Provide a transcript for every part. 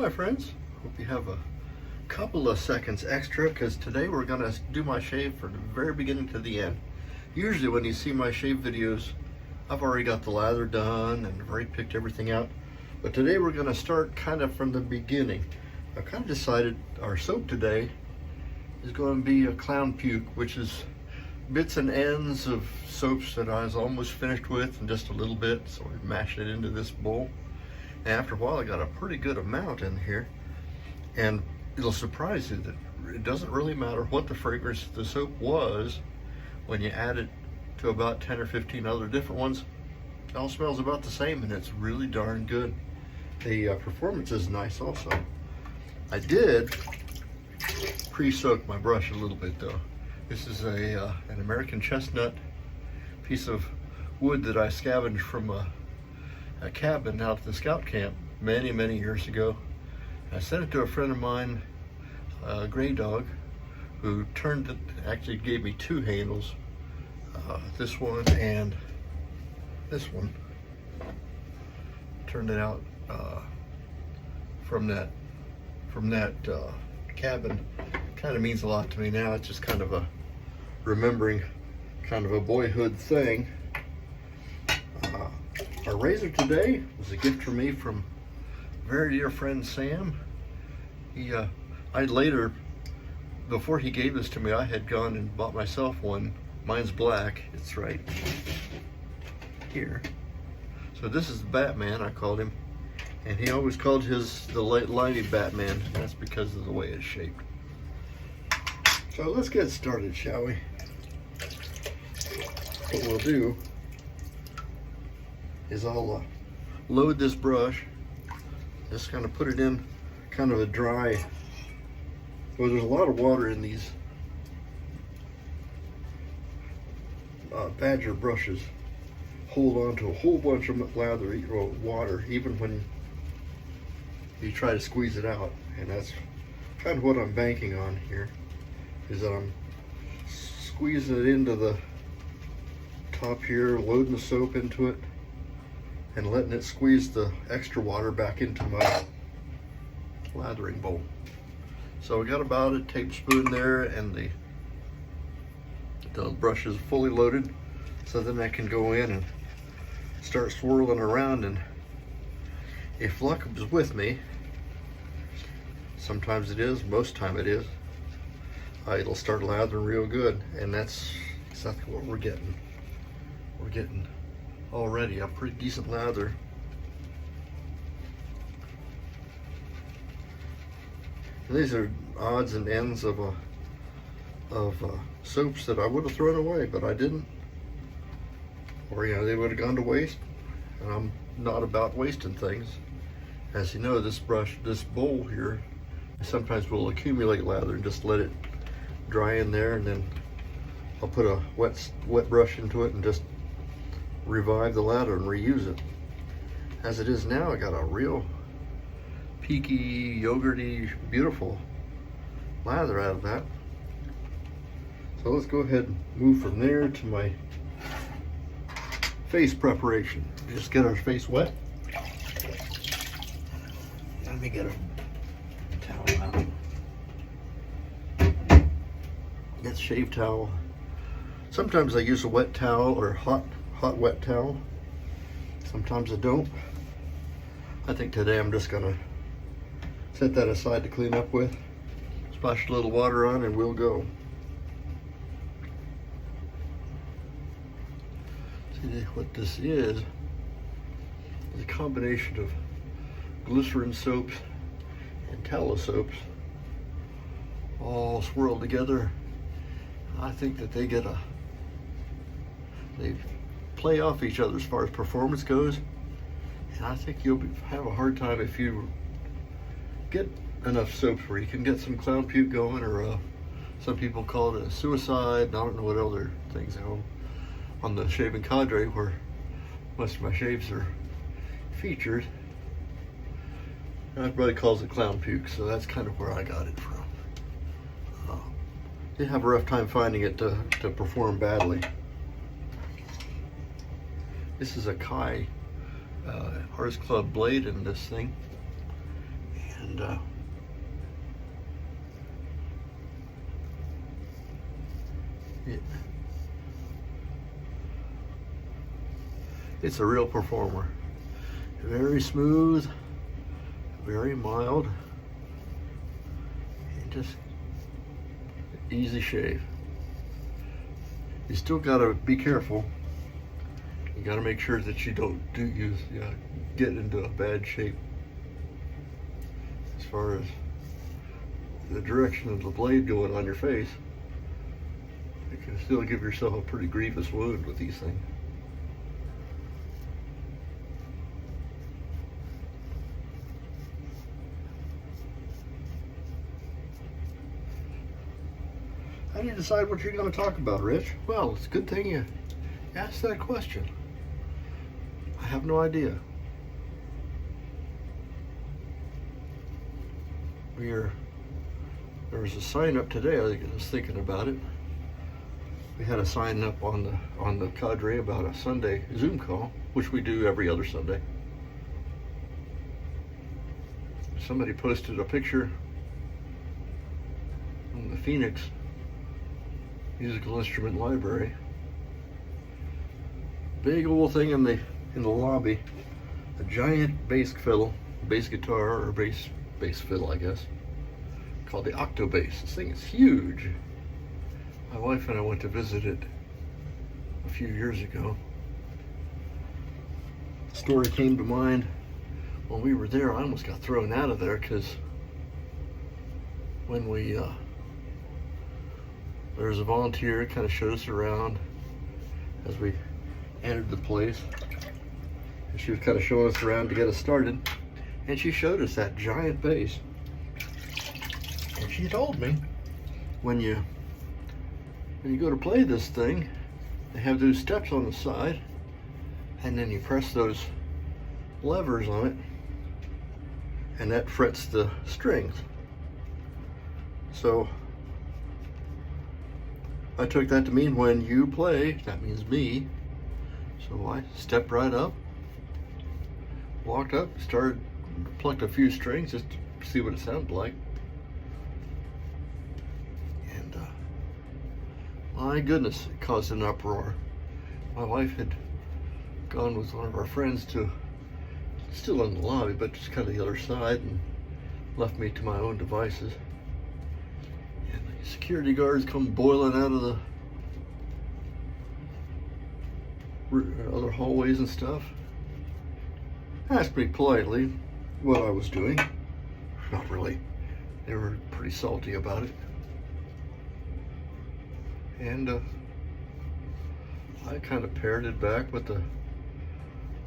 my friends. Hope you have a couple of seconds extra because today we're going to do my shave from the very beginning to the end. Usually when you see my shave videos, I've already got the lather done and I've already picked everything out. But today we're going to start kind of from the beginning. I've kind of decided our soap today is going to be a clown puke, which is bits and ends of soaps that I was almost finished with and just a little bit, so I mashed it into this bowl. And after a while I got a pretty good amount in here, and it'll surprise you that it doesn't really matter what the fragrance of the soap was when you add it to about 10 or 15 other different ones. It all smells about the same and it's really darn good. The performance is nice also. I did pre-soak my brush a little bit though. This is an American chestnut piece of wood that I scavenged from a cabin out at the scout camp many years ago. I sent it to a friend of mine, a gray dog, who turned it, actually gave me two handles, this one and this one. Turned it out from that cabin. Kind of means a lot to me now. It's just kind of a remembering, kind of a boyhood thing. Our razor today was a gift from me from a very dear friend Sam. I later, before he gave this to me, I had gone and bought myself one. Mine's black. It's right here. So this is the Batman, I called him, and he always called his the Lightning Batman. That's because of the way it's shaped. So let's get started, shall we? What we'll do is I'll load this brush, just kind of put it in kind of a dry, well, there's a lot of water in these Badger brushes. Hold on to a whole bunch of lather water even when you try to squeeze it out, and that's kind of what I'm banking on here, is that I'm squeezing it into the top here, loading the soap into it and letting it squeeze the extra water back into my lathering bowl. So we got about a tablespoon there, and the brush is fully loaded, so then I can go in and start swirling around, and if luck is with me, sometimes it is, most time it is, it'll start lathering real good, and that's exactly what we're getting. We're getting already a pretty decent lather. And these are odds and ends of soaps that I would have thrown away, but I didn't, or they would have gone to waste. And I'm not about wasting things. As you know, this bowl here, I sometimes will accumulate lather and just let it dry in there, and then I'll put a wet brush into it and just revive the lather and reuse it. As it is now, I got a real peaky, yogurty, beautiful lather out of that. So let's go ahead and move from there to my face preparation. Just get our face wet. Let me get a towel out. Get a shave towel. Sometimes I use a wet towel or hot wet towel. Sometimes I don't. I think today I'm just gonna set that aside to clean up with. Splash a little water on and we'll go. See what this is a combination of glycerin soaps and tallow soaps all swirled together. I think that they play off each other as far as performance goes, and I think you'll have a hard time if you get enough soaps where you can get some clown puke going, or some people call it a suicide, and I don't know what other things on the shaving cadre where most of my shaves are featured. Everybody calls it clown puke, so that's kind of where I got it from. They have a rough time finding it to perform badly. This is a Kai Arts Club blade in this thing, and it's a real performer. Very smooth, very mild, and just easy shave. You still gotta be careful. You gotta make sure that you don't get into a bad shape as far as the direction of the blade going on your face. You can still give yourself a pretty grievous wound with these things. How do you decide what you're going to talk about, Rich? Well, it's a good thing you asked that question. I have no idea. There was a sign up today. I was thinking about it. We had a sign up on the cadre about a Sunday Zoom call, which we do every other Sunday. Somebody posted a picture from the Phoenix Musical Instrument Library. Big old thing in the lobby. A giant bass fiddle, bass guitar, or bass fiddle, I guess, called the OctoBass. This thing is huge. My wife and I went to visit it a few years ago. The story came to mind when we were there. I almost got thrown out of there because when there was a volunteer kind of showed us around as we entered the place. And she was kind of showing us around to get us started. And she showed us that giant bass. And she told me, when you go to play this thing, they have those steps on the side, and then you press those levers on it, and that frets the strings. So I took that to mean when you play, that means me. So I stepped right up, walked up, plucked a few strings just to see what it sounded like. And my goodness, it caused an uproar. My wife had gone with one of our friends still in the lobby, but just kind of the other side, and left me to my own devices. And the security guards come boiling out of the other hallways and stuff. Asked me politely what I was doing. Not really. They were pretty salty about it. And I kind of parroted back what the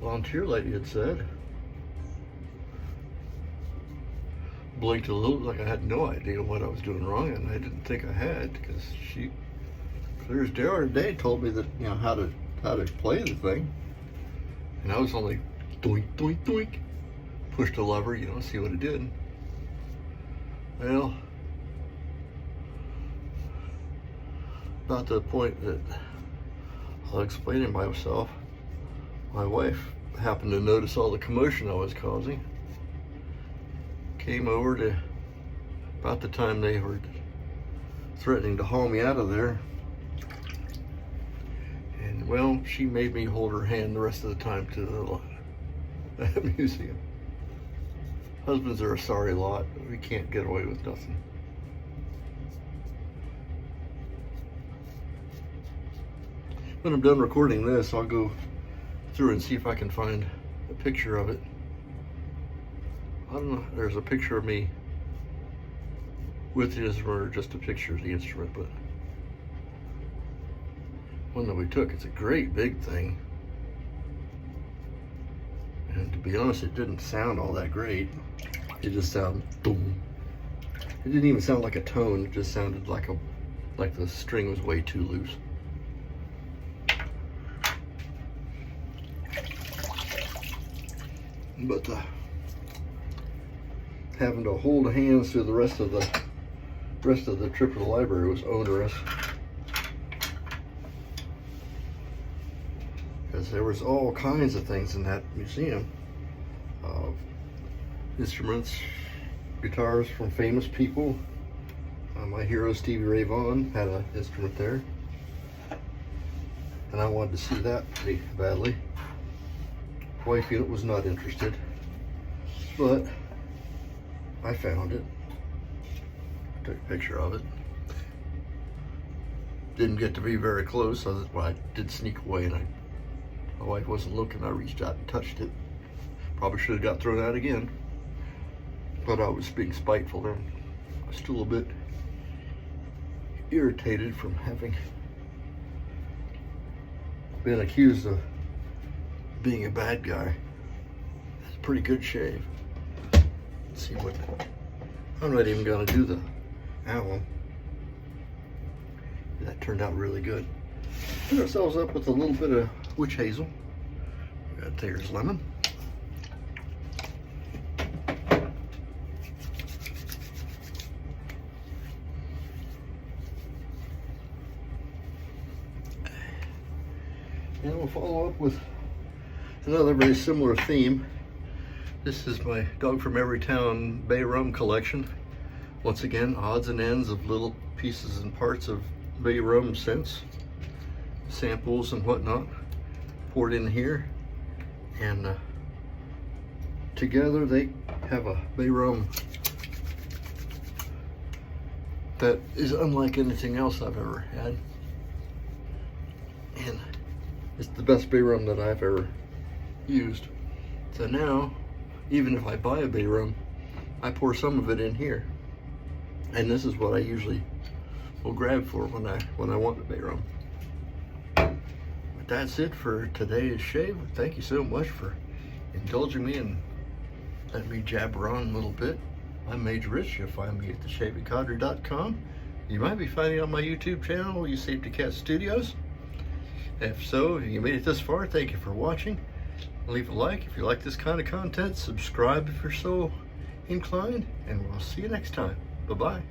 volunteer lady had said. Blinked a little like I had no idea what I was doing wrong, and I didn't think I had, because she, clear as day, told me that, you know, how to play the thing. And I was only doink, doink, doink. Pushed a lever, you know, see what it did. Well, about the point that I'll explain it myself, my wife happened to notice all the commotion I was causing. Came over to about the time they were threatening to haul me out of there. And well, she made me hold her hand the rest of the time to the museum. Husbands are a sorry lot. We can't get away with nothing. When I'm done recording this, I'll go through and see if I can find a picture of it. I don't know, there's a picture of me with the instrument, or just a picture of the instrument, but one that we took. It's a great big thing. And to be honest, it didn't sound all that great. It just sounded boom. It didn't even sound like a tone. It just sounded like the string was way too loose. But having to hold hands through the rest of the trip to the library was onerous, because there was all kinds of things in that museum, instruments, guitars from famous people. My hero Stevie Ray Vaughan had an instrument there, and I wanted to see that pretty badly. Wife unit was not interested, but I found it. Took a picture of it. Didn't get to be very close, so I did sneak away, and my wife wasn't looking. I reached out and touched it. Probably should have got thrown out again, but I was being spiteful, and I was still a bit irritated from having been accused of being a bad guy. It's a pretty good shave. Let's see what, I'm not even gonna do the alum. That turned out really good. Put ourselves up with a little bit of witch hazel. We got Thayer's lemon. And we'll follow up with another very similar theme. This is my Dog from Every Town Bay Rum collection. Once again, odds and ends of little pieces and parts of Bay Rum scents, samples and whatnot, poured in here, and together they have a Bay Rum that is unlike anything else I've ever had. And it's the best Bay Rum that I've ever used. So now, even if I buy a Bay Rum, I pour some of it in here. And this is what I usually will grab for when I want a Bay Rum. But that's it for today's shave. Thank you so much for indulging me and letting me jabber on a little bit. I'm Mage Rich. You'll find me at theshavingcadre.com. You might be finding it on my YouTube channel, You Safety Cat Studios. If so, if you made it this far, thank you for watching. Leave a like if you like this kind of content. Subscribe if you're so inclined, and we'll see you next time. Bye-bye.